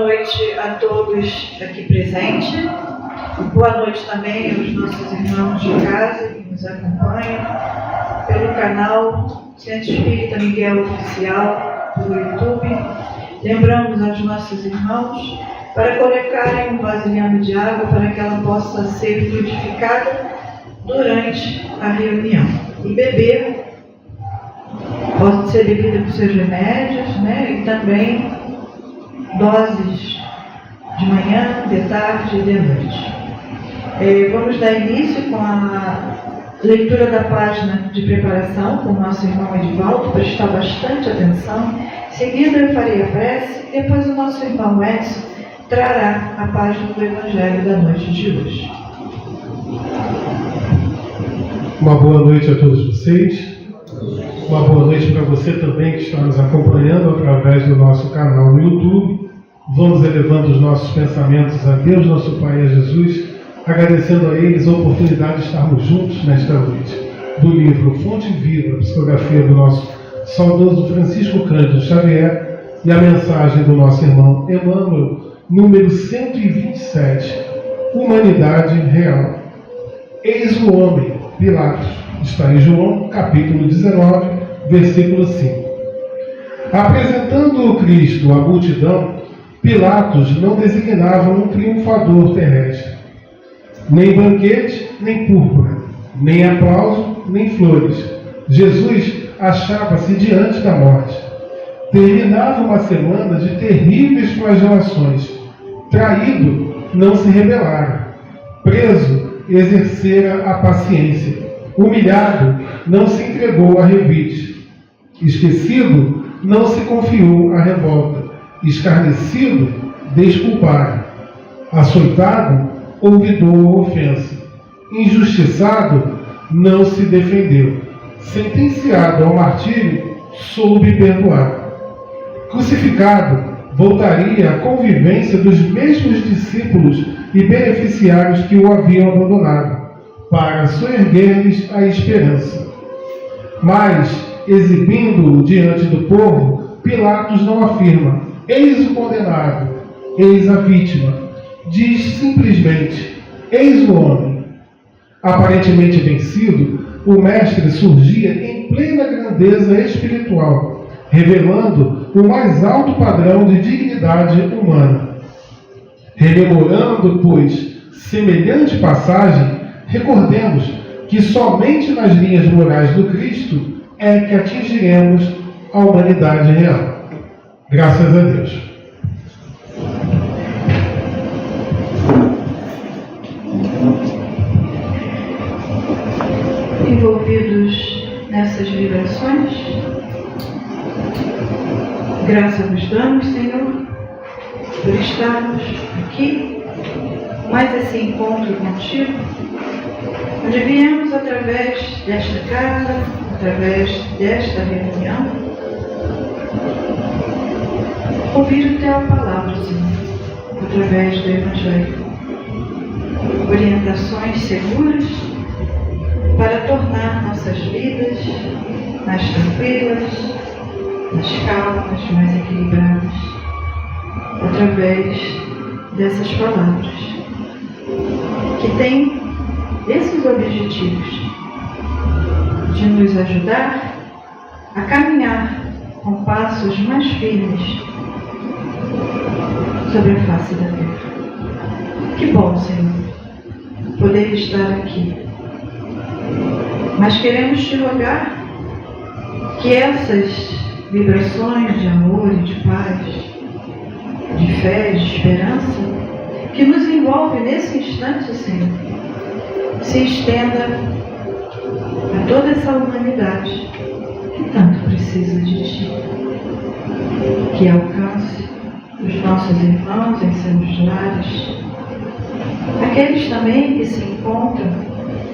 noite a todos aqui presentes. Boa noite também aos nossos irmãos de casa que nos acompanham pelo canal Centro Espírita Miguel Oficial do YouTube. Lembramos aos nossos irmãos para colocarem um vasilhame de água para que ela possa ser fluidificada durante a reunião. E beber, pode ser bebida com seus remédios, e também doses de manhã, de tarde e de noite. Vamos dar início com a leitura da página de preparação com o nosso irmão Edivaldo, prestar bastante atenção. Em seguida eu farei a prece e depois o nosso irmão Edson trará a página do Evangelho da noite de hoje. Uma boa noite a todos vocês. Uma boa noite para você também que está nos acompanhando através do nosso canal no YouTube. Vamos elevando os nossos pensamentos a Deus, nosso Pai e a Jesus, agradecendo a eles a oportunidade de estarmos juntos nesta noite. Do livro Fonte Viva, psicografia do nosso saudoso Francisco Cândido Xavier, e a mensagem do nosso irmão Emmanuel, número 127, Humanidade Real. Eis o homem, Pilatos, está em João, capítulo 19, versículo 5. Apresentando o Cristo à multidão, Pilatos não designava um triunfador terrestre. Nem banquete, nem púrpura, nem aplauso, nem flores. Jesus achava-se diante da morte. Terminava uma semana de terríveis flagelações. Traído, não se rebelara. Preso, exercera a paciência. Humilhado, não se entregou à revide. Esquecido, não se confiou à revolta. Escarnecido, desculpara. Açoitado, olvidou a ofensa. Injustiçado, não se defendeu. Sentenciado ao martírio, soube perdoar. Crucificado, voltaria à convivência dos mesmos discípulos e beneficiários que o haviam abandonado, para soerguer-lhes a esperança. Mas, exibindo-o diante do povo, Pilatos não afirma: eis o condenado, eis a vítima. Diz simplesmente: eis o homem. Aparentemente vencido, o mestre surgia em plena grandeza espiritual, revelando o mais alto padrão de dignidade humana. Rememorando, pois, semelhante passagem, recordemos que somente nas linhas morais do Cristo é que atingiremos a humanidade real. Graças a Deus. Envolvidos nessas vibrações, graças vos damos, Senhor, por estarmos aqui, mais esse encontro contigo, onde viemos através desta casa, através desta reunião, ouvir o Teu palavra, Senhor, através do Evangelho. Orientações seguras para tornar nossas vidas mais tranquilas, mais calmas, mais equilibradas, através dessas palavras, que têm esses objetivos de nos ajudar a caminhar com passos mais firmes sobre a face da terra. Que bom, Senhor, poder estar aqui. Mas queremos te rogar que essas vibrações de amor e de paz, de fé, de esperança, que nos envolve nesse instante, Senhor, se estenda a toda essa humanidade que tanto precisa de Ti. Que alcance os nossos irmãos em seus lares, aqueles também que se encontram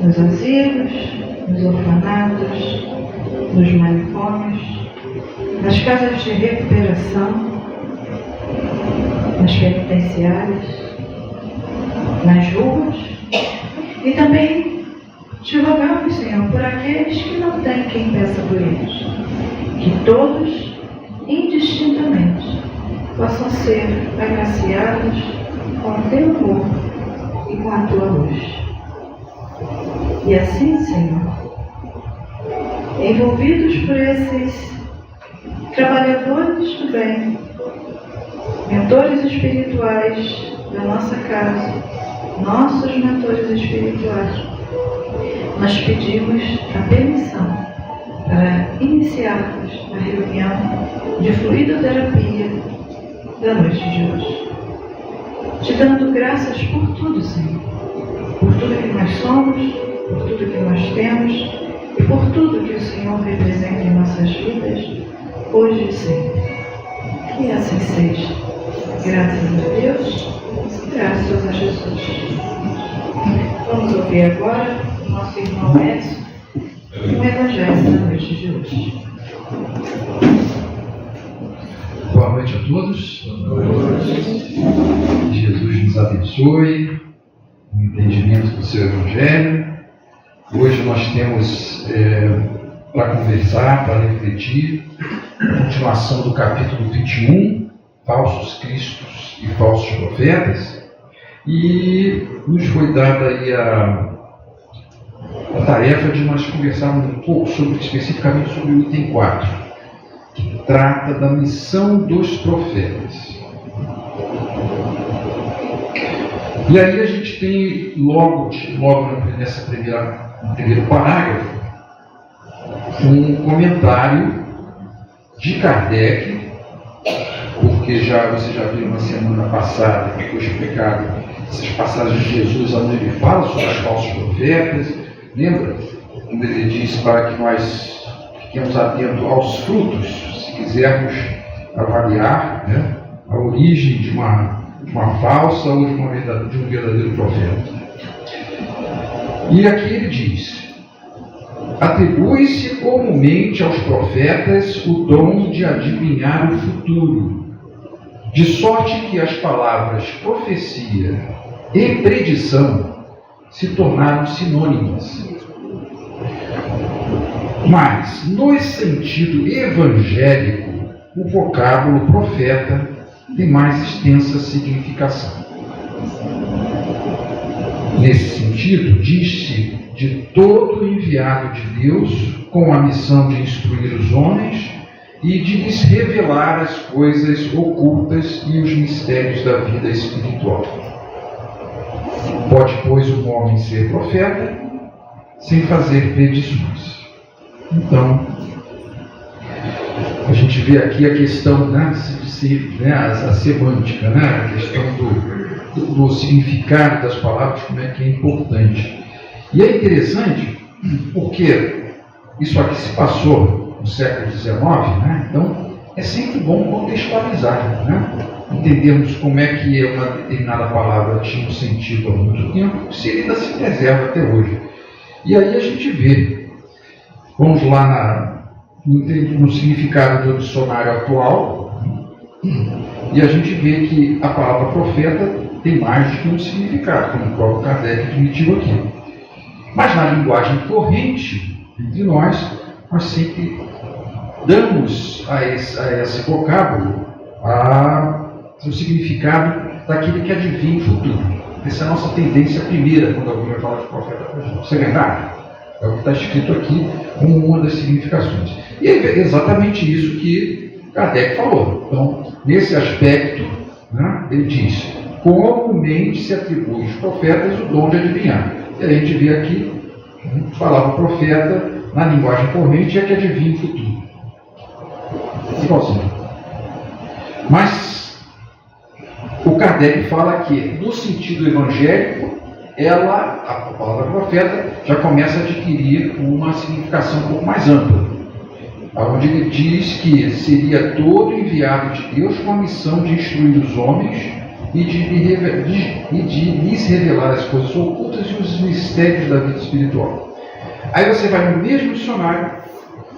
nos asilos, nos orfanatos, nos manicômios, nas casas de recuperação, nas penitenciárias, nas ruas, e também te rogamos, Senhor, por aqueles que não têm quem peça por eles, que todos, indistintamente, possam ser agraciados com o teu amor e com a tua luz. E assim, Senhor, envolvidos por esses trabalhadores do bem, mentores espirituais da nossa casa, nossos mentores espirituais, nós pedimos a permissão para iniciarmos a reunião de fluidoterapia da noite de hoje. Te dando graças por tudo, Senhor, por tudo que nós somos, por tudo que nós temos e por tudo que o Senhor representa em nossas vidas, hoje e sempre. Que assim seja. Graças a Deus, graças a Jesus. Vamos ouvir agora o nosso irmão Edson, o Evangelho da noite de hoje. Boa noite a todos. Jesus nos abençoe no entendimento do seu Evangelho. Hoje nós temos para conversar, para refletir, a continuação do capítulo 21, Falsos Cristos e Falsos Profetas, e nos foi dada aí a tarefa de nós conversarmos um pouco especificamente sobre o item 4, que trata da missão dos profetas. E aí a gente tem logo no primeiro parágrafo, um comentário de Kardec, porque você já viu na semana passada que foi explicado essas passagens de Jesus onde ele fala sobre os falsos profetas. Lembra? Quando ele diz para que nós fiquemos atentos aos frutos, se quisermos avaliar, né, a origem de uma falsa ou de um verdadeiro profeta. E aqui ele diz: atribui-se comumente aos profetas o dom de adivinhar o futuro, de sorte que as palavras profecia e predição se tornaram sinônimas. Mas, no sentido evangélico, o vocábulo profeta tem mais extensa significação. Nesse sentido, diz-se de todo enviado de Deus com a missão de instruir os homens e de lhes revelar as coisas ocultas e os mistérios da vida espiritual. Pode, pois, um homem ser profeta sem fazer predições. Então, a gente vê aqui a questão a semântica, a questão do significado das palavras, como é que é importante. E é interessante porque isso aqui se passou no século XIX, então é sempre bom contextualizar, entendermos como é que uma determinada palavra tinha um sentido há muito tempo, se ele ainda se preserva até hoje. E aí a gente vê, vamos lá no significado do dicionário atual, e a gente vê que a palavra profeta tem mais do que um significado, como o próprio Kardec admitiu aqui. Mas na linguagem corrente entre nós sempre damos a esse vocábulo o significado daquele que adivinha o futuro. Essa é a nossa tendência primeira quando alguém vai falar de profeta. Você é verdade? É o que está escrito aqui como uma das significações. E é exatamente isso que Kardec falou. Então, nesse aspecto, ele diz: comumente se atribui aos profetas o dom de adivinhar. E a gente vê aqui, a palavra profeta, na linguagem corrente, é que adivinha o futuro. Igualzinho. Mas o Kardec fala que, no sentido evangélico, a palavra profeta já começa a adquirir uma significação um pouco mais ampla, onde ele diz que seria todo enviado de Deus com a missão de instruir os homens e de lhes revelar as coisas ocultas e os mistérios da vida espiritual. Aí você vai no mesmo dicionário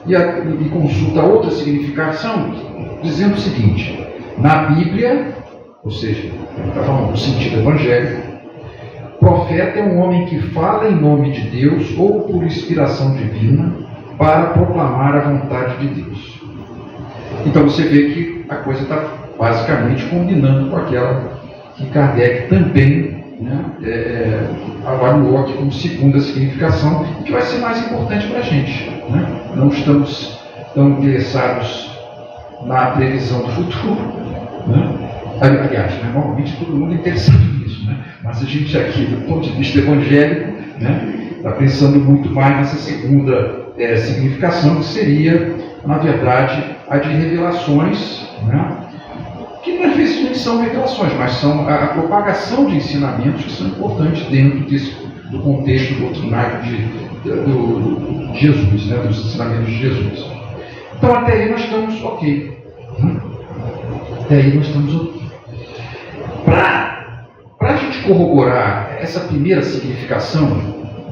e consulta outra significação, dizendo o seguinte: na Bíblia, ou seja, está falando no sentido evangélico, profeta é um homem que fala em nome de Deus ou por inspiração divina para proclamar a vontade de Deus. Então você vê que a coisa está basicamente combinando com aquela que Kardec também, né, avaliou aqui como segunda significação, que vai ser mais importante para a gente. Né? Não estamos tão interessados na previsão do futuro. Né? Aliás, né, normalmente todo mundo é interessado nisso, né? Mas a gente aqui, do ponto de vista evangélico, né, está pensando muito mais nessa segunda significação, que seria, na verdade, a de revelações, né? Que não necessariamente são revelações, mas são a propagação de ensinamentos que são importantes dentro do contexto doutrinário de Jesus, né, dos ensinamentos de Jesus. Então, até aí nós estamos ok. Até aí nós estamos ok. Para a gente corroborar essa primeira significação,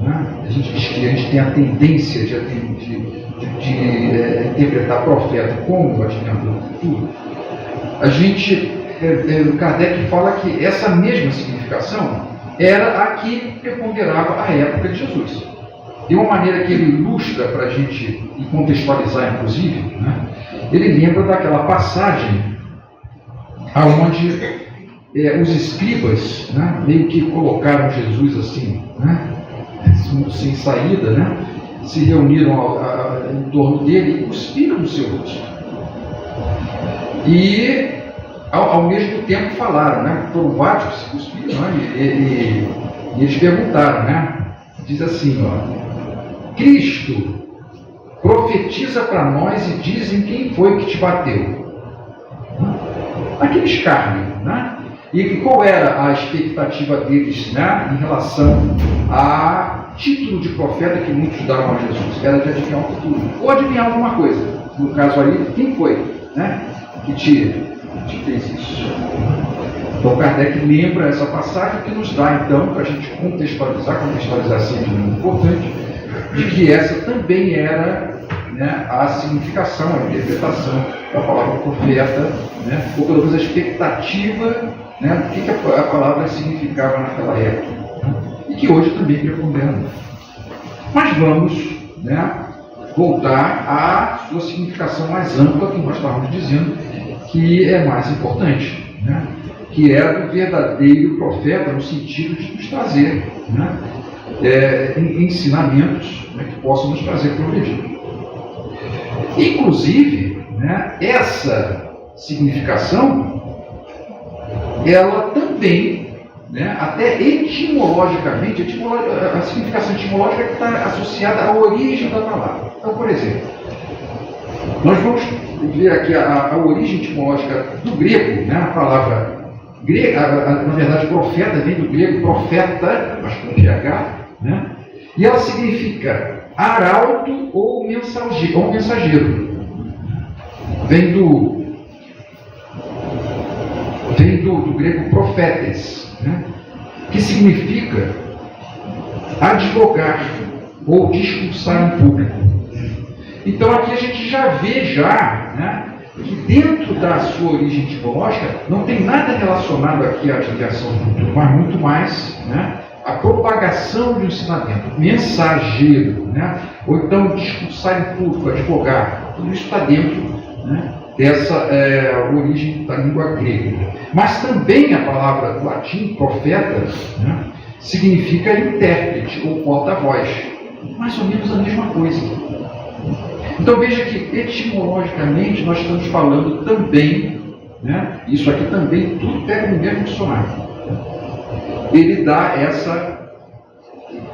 né, a gente diz que a gente tem a tendência de interpretar profeta como o adivinhador do futuro. A gente, Kardec fala que essa mesma significação era a que preponderava a época de Jesus. De uma maneira que ele ilustra para a gente e contextualizar, inclusive, né, ele lembra daquela passagem aonde os escribas, né, meio que colocaram Jesus assim, né, sem saída, né, se reuniram em torno dele e cuspiram no seu rosto. E, ao mesmo tempo, falaram, né? Foram vários que se cuspiram, né? E eles perguntaram, né? Diz assim, ó: Cristo, profetiza para nós e dizem quem foi que te bateu. Aquele escárnio, né? E qual era a expectativa deles, né, em relação a título de profeta que muitos davam a Jesus? Era de adivinhar o futuro, ou adivinhar alguma coisa. No caso ali, quem foi, né, que te fez isso? Então Kardec lembra essa passagem que nos dá, então, para a gente contextualizar sempre muito importante, de que essa também era, né, a significação, a interpretação da palavra profeta, né, ou pelo menos a expectativa, né, do que a palavra significava naquela época, e que hoje também prepondera. Mas vamos, né, voltar à sua significação mais ampla, que nós estávamos dizendo que é mais importante, né, que é do verdadeiro profeta, no sentido de nos trazer, né, ensinamentos, né, que possam nos trazer progredir. Inclusive, né, essa significação, ela também, né, até etimologicamente, a significação etimológica está associada à origem da palavra. Então, por exemplo, nós vamos ver aqui a origem etimológica do grego, né, a palavra grega, na verdade, profeta vem do grego profeta, mas com PH, né, e ela significa arauto ou mensageiro. Vem do grego profetes, né, que significa advogar ou discursar em público. Então aqui a gente já vê né, que dentro da sua origem etimológica não tem nada relacionado aqui à adivinhação do futuro, mas muito mais, né, a propagação do ensinamento, mensageiro, né, ou então discursar em público, advogar. Tudo isso está dentro, né, dessa origem da língua grega. Mas também a palavra do latim, profeta, né, significa intérprete ou porta-voz. Mais ou menos a mesma coisa. Então veja que etimologicamente nós estamos falando também, né, isso aqui também tudo pega no mesmo dicionário. Ele dá essa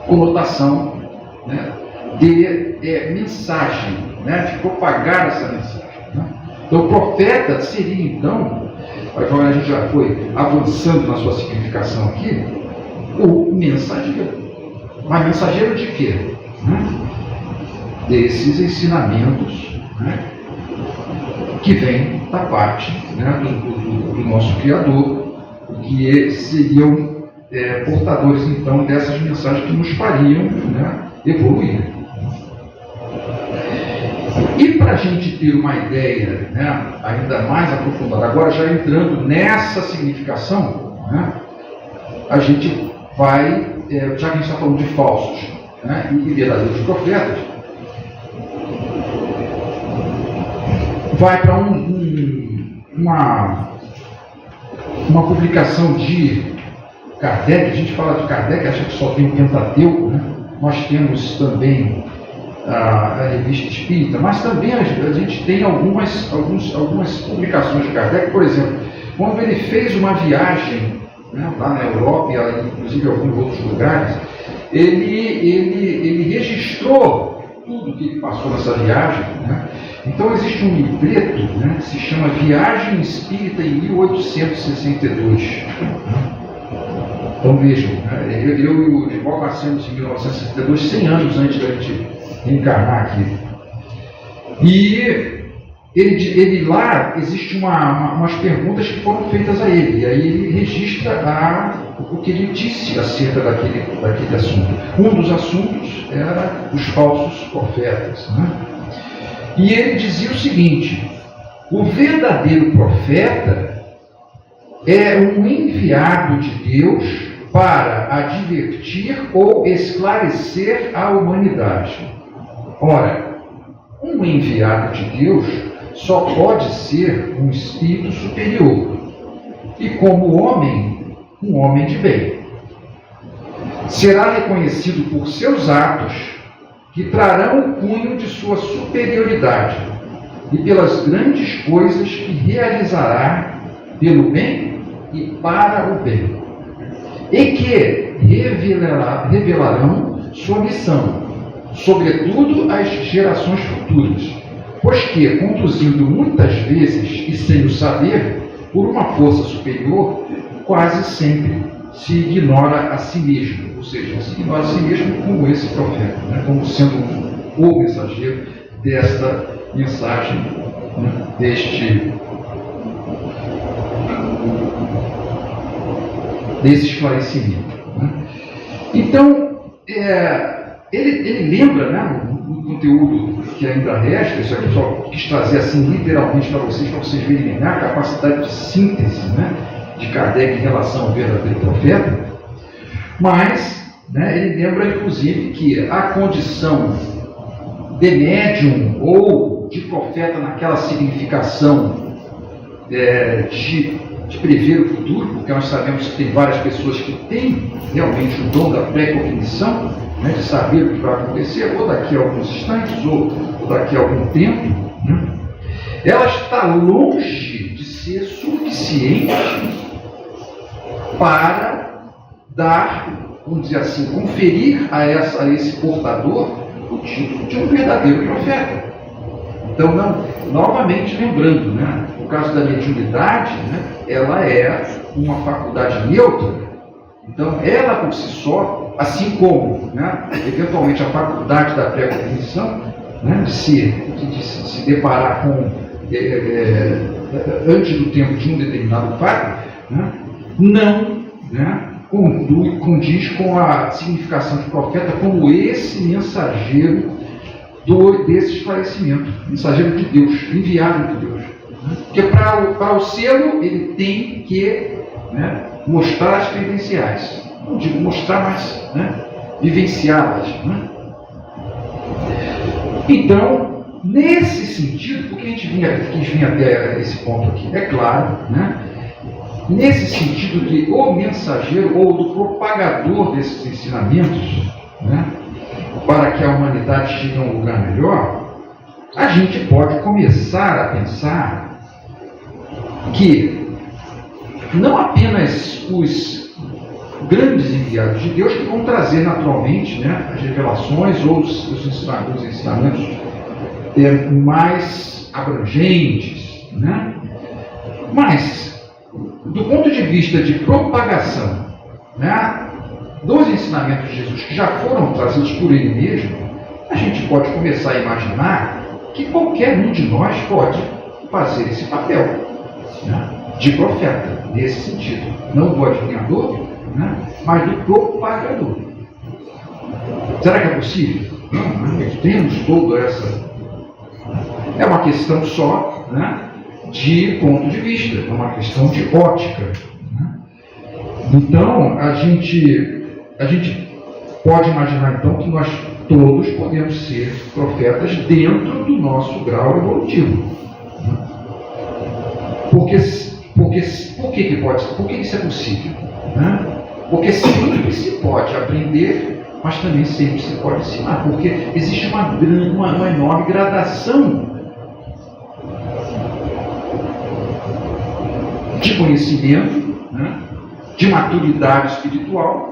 conotação, né, de mensagem, né, de propagar essa mensagem. Né? Então o profeta seria então, agora a gente já foi avançando na sua significação aqui, o mensageiro. Mas mensageiro de quê? Né? Desses ensinamentos, né, que vêm da parte, né, do nosso Criador, que seriam portadores então dessas mensagens que nos fariam, né, evoluir. E para a gente ter uma ideia, né, ainda mais aprofundada, agora já entrando nessa significação, né, a gente vai, já que a gente está falando de falsos, né, e verdadeiros profetas, vai para uma publicação de Kardec. A gente fala de Kardec, acha que só tem o Pentateuco, né? Nós temos também a Revista Espírita, mas também a gente tem algumas publicações de Kardec. Por exemplo, quando ele fez uma viagem, né, lá na Europa, e inclusive em alguns outros lugares, ele registrou tudo que ele passou nessa viagem, né? Então existe um livreto, né, que se chama Viagem Espírita em 1862. Então vejam, né, eu e o Divaldo nascemos em 1962, 100 anos antes da gente encarnar aqui. E ele lá, existe umas perguntas que foram feitas a ele, e aí ele registra o que ele disse acerca daquele assunto. Um dos assuntos era os falsos profetas, né? E ele dizia o seguinte: o verdadeiro profeta é um enviado de Deus para advertir ou esclarecer a humanidade. Ora, um enviado de Deus só pode ser um espírito superior e, como homem, um homem de bem. Será reconhecido por seus atos, que trarão o cunho de sua superioridade, e pelas grandes coisas que realizará pelo bem e para o bem, e que revelarão sua missão, sobretudo às gerações futuras, pois que, conduzindo muitas vezes e sem o saber, por uma força superior, quase sempre se ignora a si mesmo, ou seja, se ignora a si mesmo como esse profeta, né, como sendo o mensageiro desta mensagem, né, desse esclarecimento, né. Então, ele lembra, né, o conteúdo que ainda resta. Isso aqui só quis trazer assim literalmente para vocês verem a capacidade de síntese, né, de Kardec em relação ao verdadeiro profeta. Mas, né, ele lembra inclusive que a condição de médium ou de profeta naquela significação de prever o futuro, porque nós sabemos que tem várias pessoas que têm realmente o dom da pré-cognição, né, de saber o que vai acontecer, ou daqui a alguns instantes, ou daqui a algum tempo, né, ela está longe de ser suficiente para dar, vamos dizer assim, conferir a esse portador o título de um verdadeiro profeta. Então, novamente lembrando, né, no caso da mediunidade, né, ela é uma faculdade neutra. Então, ela por si só, assim como, né, eventualmente a faculdade da pré-cognição, né, de se deparar com, antes do tempo de um determinado fato, né, não, né, condiz com a significação de profeta como esse mensageiro desse esclarecimento, mensageiro de Deus, enviado de Deus. Porque para o selo ele tem que, né, mostrar as credenciais. Não digo mostrar, mas, né, vivenciá-las. Né? Então, nesse sentido, porque a gente quis vir até esse ponto aqui, é claro, né, nesse sentido de o mensageiro ou do propagador desses ensinamentos, né, para que a humanidade chegue a um lugar melhor, a gente pode começar a pensar que não apenas os grandes enviados de Deus que vão trazer naturalmente, né, as revelações ou os ensinamentos mais abrangentes, né, mas do ponto de vista de propagação, né, dos ensinamentos de Jesus que já foram trazidos por ele mesmo, a gente pode começar a imaginar que qualquer um de nós pode fazer esse papel, né, de profeta, nesse sentido. Não do adivinhador, né, mas do propagador. Será que é possível? Não, nós temos toda essa... É uma questão só, né, de ponto de vista, é uma questão de ótica. Né? Então, a gente pode imaginar então que nós todos podemos ser profetas dentro do nosso grau evolutivo. Né? Porque Porque, por que que pode? Por que isso é possível? Né? Porque sempre se pode aprender, mas também sempre se pode ensinar, porque existe uma enorme gradação de conhecimento, né? De maturidade espiritual,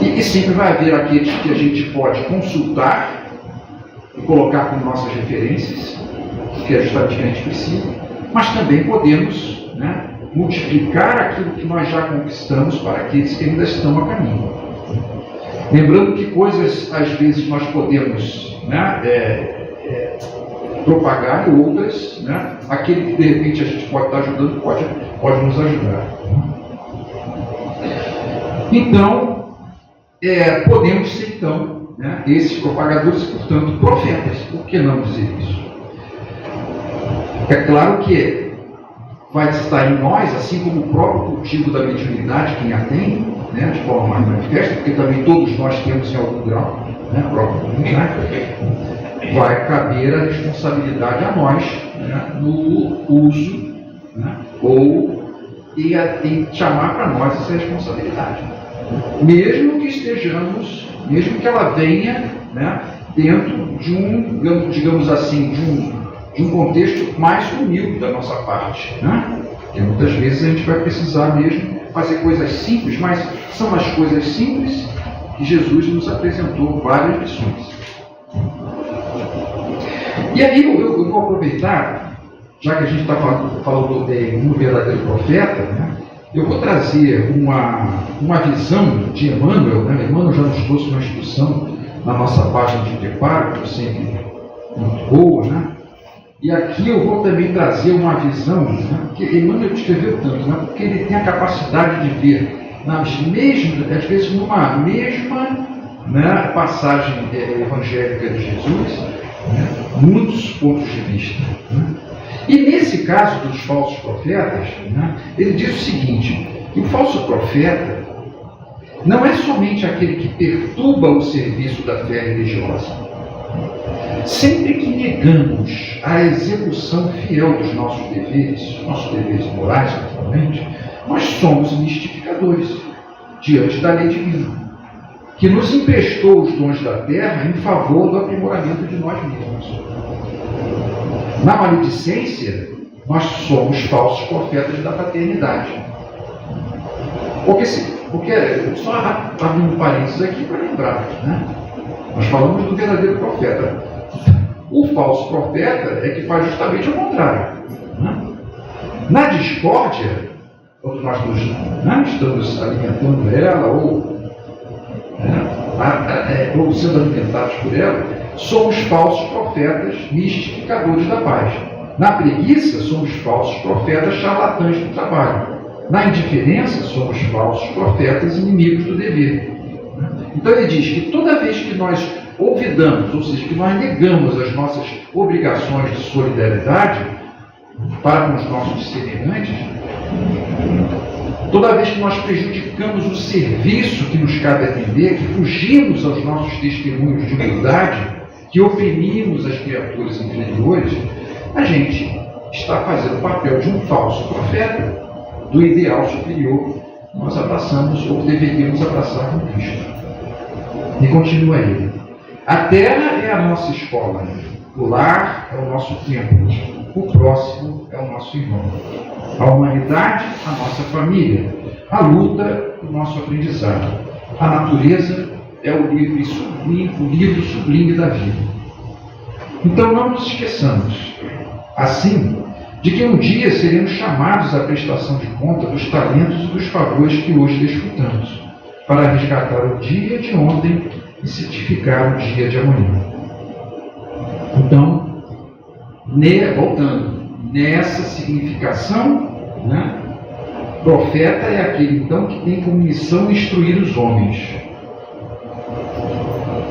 e sempre vai haver aqueles que a gente pode consultar e colocar como nossas referências, que é justamente o que a gente precisa, mas também podemos, né, multiplicar aquilo que nós já conquistamos para aqueles que ainda estão a caminho. Lembrando que coisas, às vezes, nós podemos, né, propagar, e outras, né, aquele que de repente a gente pode estar ajudando, pode nos ajudar. Então, podemos ser, então, né, esses propagadores, portanto, profetas. Por que não dizer isso? É claro que vai estar em nós, assim como o próprio cultivo da mediunidade, quem a tem, né, de forma mais manifesta, porque também todos nós temos em algum grau, né, a própria mediunidade, vai caber a responsabilidade a nós, né, no uso, né, e chamar para nós essa responsabilidade. Mesmo que estejamos, mesmo que ela venha, né, dentro de um, digamos assim, de um contexto mais humilde da nossa parte, né? Porque muitas vezes a gente vai precisar mesmo fazer coisas simples, mas são as coisas simples que Jesus nos apresentou várias lições. E aí eu vou aproveitar, já que a gente está falando de um verdadeiro profeta, né? Eu vou trazer uma visão de Emmanuel, né? Emmanuel já nos trouxe uma instrução na nossa página de preparo, sempre muito boa, né? E aqui eu vou também trazer uma visão, né? Que Emmanuel escreveu tanto, né? Porque ele tem a capacidade de ver, às vezes numa mesma, né, passagem evangélica de Jesus, né, muitos pontos de vista. Né? E nesse caso dos falsos profetas, né, ele diz o seguinte, que o falso profeta não é somente aquele que perturba o serviço da fé religiosa. Sempre que negamos a execução fiel dos nossos deveres morais, naturalmente, nós somos mistificadores diante da lei divina, que nos emprestou os dons da terra em favor do aprimoramento de nós mesmos. Na maledicência, nós somos falsos profetas da paternidade. Porque só abrindo um parênteses aqui para lembrar, né? Nós falamos do verdadeiro profeta. O falso profeta é que faz justamente o contrário. Né? Na discórdia, quando nós estamos alimentando ela ou sendo alimentados por ela, somos falsos profetas mistificadores da paz. Na preguiça, somos falsos profetas charlatães do trabalho. Na indiferença, somos falsos profetas inimigos do dever. Então ele diz que toda vez que nós olvidamos, ou seja, que nós negamos as nossas obrigações de solidariedade para com os nossos semelhantes, toda vez que nós prejudicamos o serviço que nos cabe atender, que fugimos aos nossos testemunhos de humildade, que oprimimos as criaturas inferiores, a gente está fazendo o papel de um falso profeta do ideal superior que nós abraçamos ou deveríamos abraçar com Cristo. E continua ele. A terra é a nossa escola, o lar é o nosso templo, o próximo é o nosso irmão, a humanidade, a nossa família, a luta, o nosso aprendizado, a natureza é o livro sublime da vida. Então não nos esqueçamos, assim, de que um dia seremos chamados à prestação de conta dos talentos e dos favores que hoje desfrutamos, para resgatar o dia de ontem e certificar o dia de amanhã. Então, voltando, nessa significação, né, profeta é aquele, então, que tem como missão instruir os homens.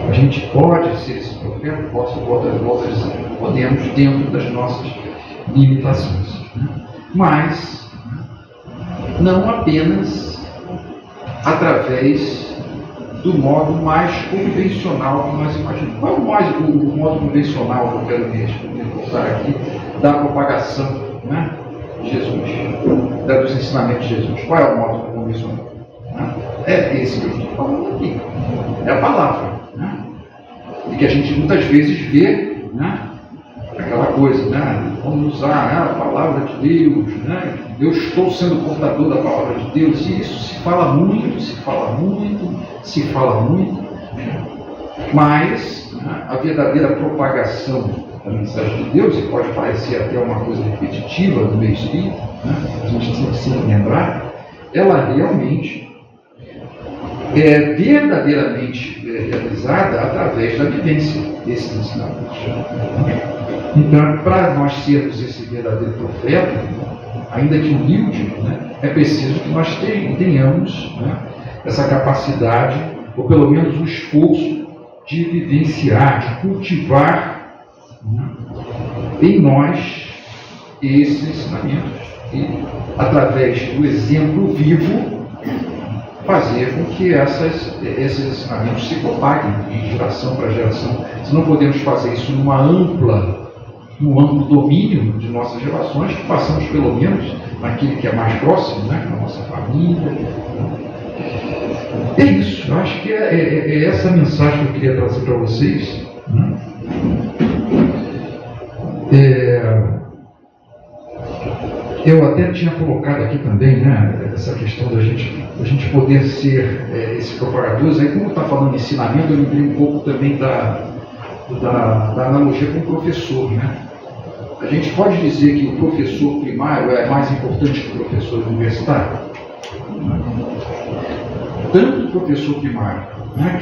A gente pode ser esse profeta, volta a dizer, podemos, dentro das nossas limitações. Né? Mas, não apenas através do modo mais convencional que nós imaginamos. Qual é o modo convencional que eu quero me reportar aqui da propagação, né, de Jesus, dos ensinamentos de Jesus. Qual é o modo de convencional? É esse que eu estou falando aqui. É a palavra. Né? E que a gente muitas vezes vê, né? Aquela coisa, né? Vamos usar a palavra de Deus, né? Eu estou sendo portador da palavra de Deus, e isso se fala muito, mas, né, a verdadeira propagação da mensagem de Deus, e pode parecer até uma coisa repetitiva do meio espírita, né? A gente tem que se lembrar, ela realmente é verdadeiramente realizada através da vivência desses ensinamentos. Então, para nós sermos esse verdadeiro profeta, ainda que humilde, né, é preciso que nós tenhamos, né, essa capacidade, ou pelo menos o esforço de vivenciar, de cultivar, né, em nós esses ensinamentos. E, através do exemplo vivo, fazer com que esses ensinamentos se propaguem de geração para geração. Se não podemos fazer isso num amplo domínio de nossas relações, que façamos pelo menos naquele que é mais próximo, né, na nossa família. É isso, eu acho que é essa mensagem que eu queria trazer para vocês. Né? Eu até tinha colocado aqui também, né, essa questão da gente poder ser esse propagador. Aí, como está falando de ensinamento, eu lembrei um pouco também da analogia com o professor. Né? A gente pode dizer que o professor primário é mais importante que o professor universitário? Tanto o professor primário, né,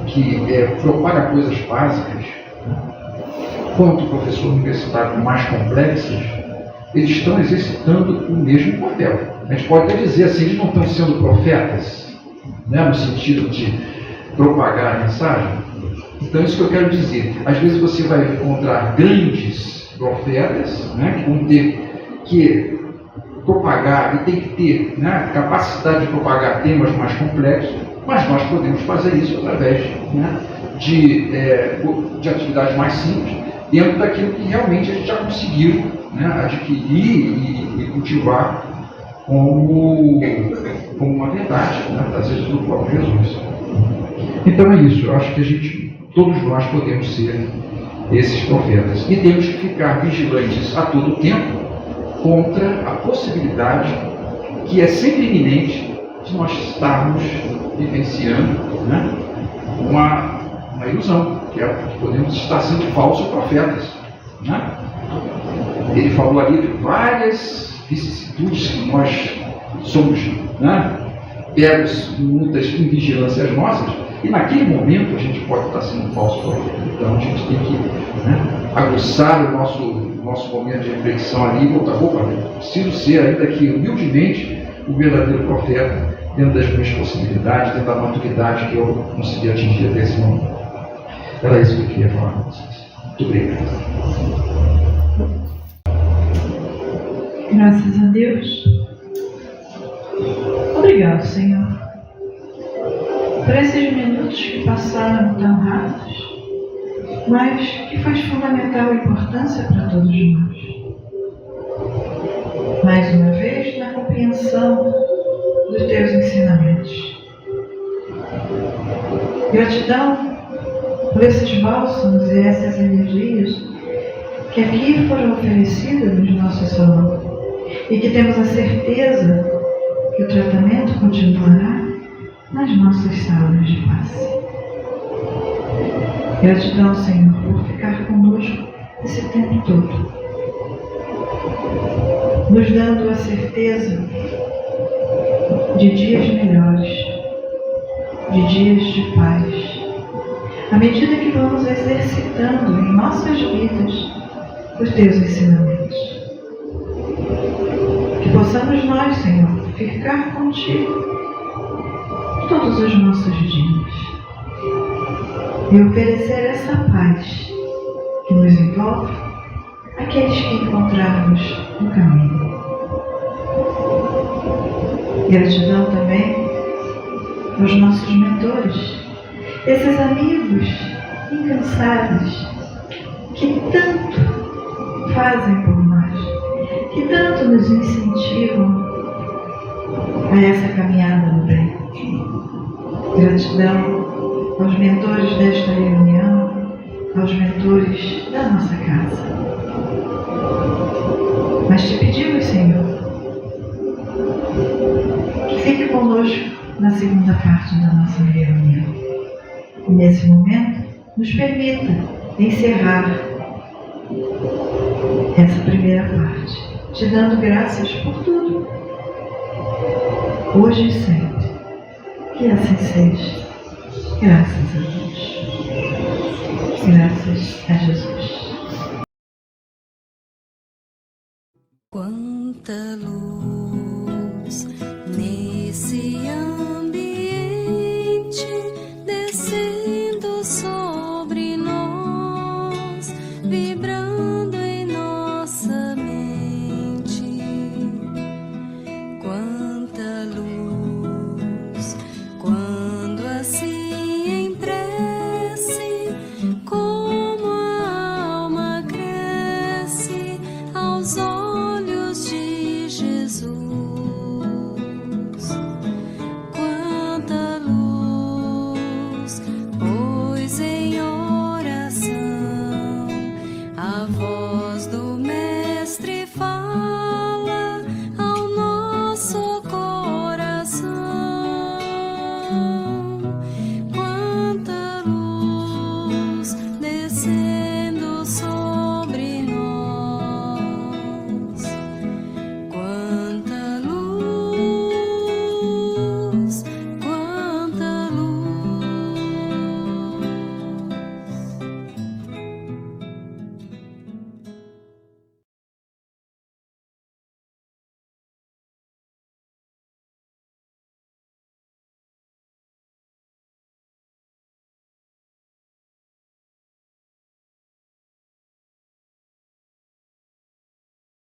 que propaga coisas básicas, né, quanto o professor universitário mais complexas, eles estão exercitando o mesmo papel. A gente pode até dizer assim, eles não estão sendo profetas, né, no sentido de propagar a mensagem. Então, isso que eu quero dizer. Às vezes você vai encontrar grandes profetas, né, que vão ter que propagar, e tem que ter, né, capacidade de propagar temas mais complexos, mas nós podemos fazer isso através, né, de atividades mais simples, dentro daquilo que realmente a gente já conseguiu, né, adquirir e cultivar como uma verdade, né, trazida pelo próprio Jesus. Então é isso, eu acho que todos nós podemos ser esses profetas. E temos que ficar vigilantes a todo tempo contra a possibilidade, que é sempre iminente, de nós estarmos vivenciando, né, uma ilusão, que é que podemos estar sendo falsos profetas. Né? Ele falou ali de várias vicissitudes que nós somos, né, pegos muitas invigilâncias nossas, e naquele momento a gente pode estar sendo falso profeta. Então a gente tem que, né, aguçar o nosso momento de reflexão ali e voltar, preciso ser, ainda que humildemente, o verdadeiro profeta, dentro das minhas possibilidades, dentro da maturidade que eu consegui atingir até esse momento. Era isso que eu queria falar com vocês. Muito obrigado. Graças a Deus. Obrigado, Senhor, por esses minutos que passaram tão rápidos, mas que foi de fundamental importância para todos nós. Mais uma vez, na compreensão dos teus ensinamentos. Gratidão por esses bálsamos e essas energias que aqui foram oferecidas nos nossos salões, e que temos a certeza que o tratamento continuará nas nossas salas de passe. Gratidão, Senhor, por ficar conosco esse tempo todo, nos dando a certeza de dias melhores, de dias de paz, à medida que vamos exercitando em nossas vidas os teus ensinamentos. Que possamos nós, Senhor, ficar contigo todos os nossos dias e oferecer essa paz que nos envolve àqueles que encontrarmos no caminho. Gratidão também aos nossos mentores, esses amigos incansáveis que tanto fazem por nós, que tanto nos incentivam a essa caminhada no bem. Gratidão aos mentores desta reunião, aos mentores da nossa casa. Mas te pedimos, Senhor, que fique conosco na segunda parte da nossa reunião. E nesse momento, nos permita encerrar essa primeira parte, te dando graças por tudo, hoje e sempre. Que assim seja. Graças a Deus. Graças a Jesus. Quanta luz